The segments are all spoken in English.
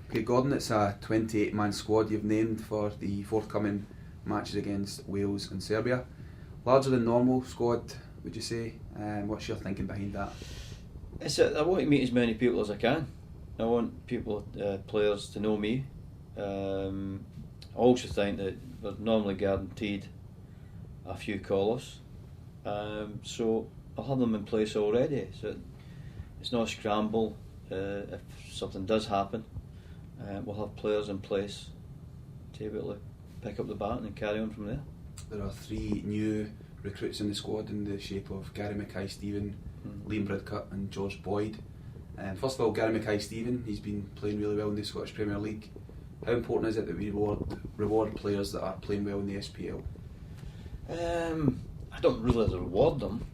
Okay, Gordon, it's a 28-man squad you've named for the forthcoming matches against Wales and Serbia. Larger than normal squad, would you say? What's your thinking behind that? I want to meet as many people as I can. I want players to know me. I also think that they're normally guaranteed a few call-offs. So I'll have them in place already. So it's not a scramble. If something does happen, we'll have players in place to be able to pick up the baton and carry on from there. There are 3 new recruits in the squad in the shape of Gary Mackay-Steven, Liam Bridcut and George Boyd. First of all, Gary Mackay-Steven, he's been playing really well in the Scottish Premier League. How important is it that we reward players that are playing well in the SPL? I don't really reward them.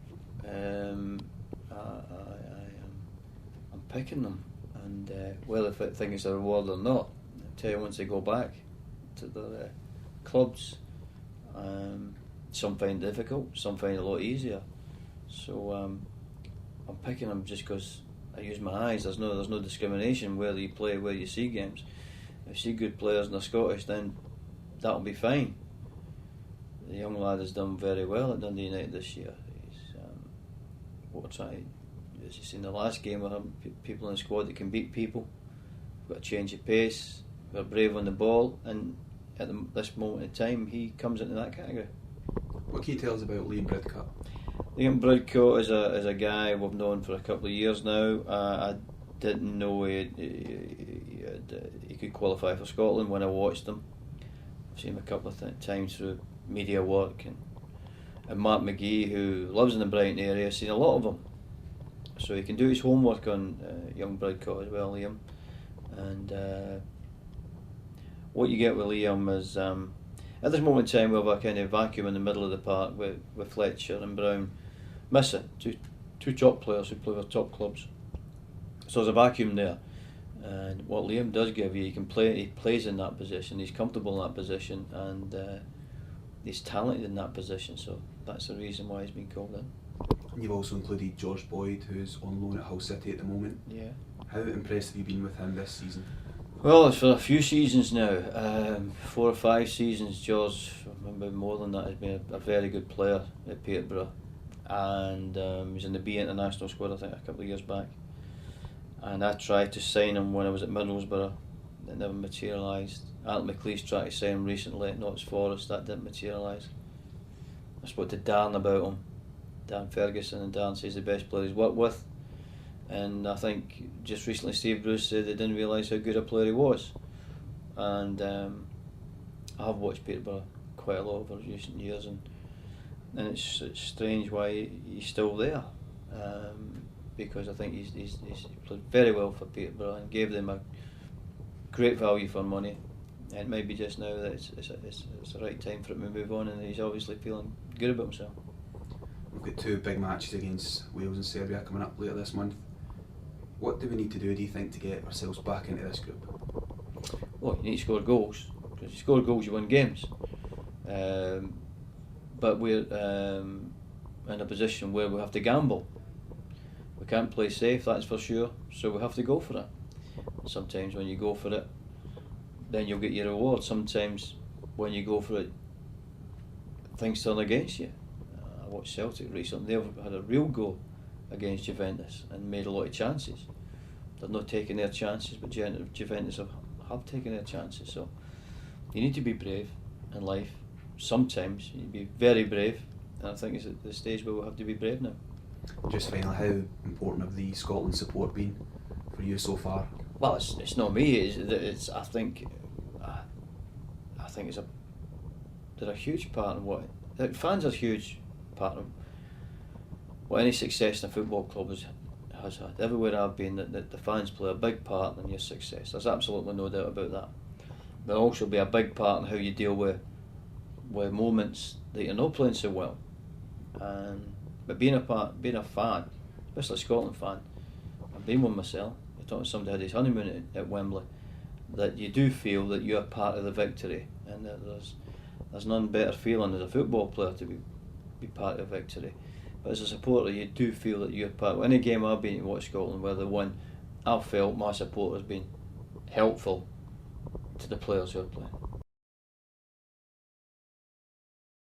I'm picking them, and whether I think it's a reward or not, I'll tell you, once they go back to their clubs, some find it difficult, some find it a lot easier. So I'm picking them just because I use my eyes. There's no discrimination whether you play, where you see games. If you see good players and they're Scottish, then that'll be fine. The young lad has done very well at Dundee United this year. As you see in the last game, we're having people in the squad that can beat people. We've got a change of pace. We're brave on the ball, and at this moment in time, he comes into that category. What can you tell us about Liam Bridcut? Liam Bridcut is a guy we've known for a couple of years now. I didn't know he could qualify for Scotland when I watched him. I've seen him a couple of times through media work, and Mark McGee, who lives in the Brighton area, has seen a lot of him. So he can do his homework on young Bridcut as well, Liam. And what you get with Liam is, at this moment in time, we have a kind of vacuum in the middle of the park with Fletcher and Brown missing. Two top players who play with top clubs. So there's a vacuum there. And what Liam does give you, he plays in that position, he's comfortable in that position, and he's talented in that position. So that's the reason why he's been called in. You've also included George Boyd, who's on loan at Hull City at the moment. Yeah. How impressed have you been with him this season? Well, it's for a few seasons now, 4 or 5 seasons. George, I remember more than that, has been a very good player at Peterborough, and he was in the B international squad, I think, a couple of years back. And I tried to sign him when I was at Middlesbrough. That never materialised. Ant McLeish tried to sign him recently at Notts Forest. That didn't materialise. I spoke to Dan about him, Dan Ferguson, and Dan says the best player he's worked with. And I think just recently Steve Bruce said they didn't realise how good a player he was. And I have watched Peterborough quite a lot over recent years, and it's strange why he's still there. Because I think he's played very well for Peterborough and gave them a great value for money. And it might be just now that it's the right time for him to move on, and he's obviously feeling good about himself. We've got 2 big matches against Wales and Serbia coming up later this month. What do we need to do you think, to get ourselves back into this group? Well, you need to score goals, because you score goals you win games. But we're in a position where we have to gamble. We can't play safe, that's for sure, so we have to go for it. Sometimes when you go for it, then you'll get your reward. Sometimes when you go for it, things turn against you. I watched Celtic recently. They've had a real go against Juventus and made a lot of chances. They're not taking their chances, but Juventus have taken their chances. So you need to be brave in life. Sometimes you need to be very brave, and I think it's at the stage where we have to be brave now. Just finally, how important have the Scotland support been for you so far? Well, it's not me. It's I think they're a huge part of what fans are a huge part of what any success in a football club has had. Everywhere I've been, that the fans play a big part in your success. There's absolutely no doubt about that. They'll also be a big part in how you deal with moments that you're not playing so well. But being a fan, especially a Scotland fan, I've been one myself. I talked to somebody who had his honeymoon at Wembley, that you do feel that you're part of the victory, and that there's none better feeling as a football player to be part of victory. But as a supporter, you do feel that you're part of any game I've been to watch Scotland where they won. I've felt my support has been helpful to the players who are playing.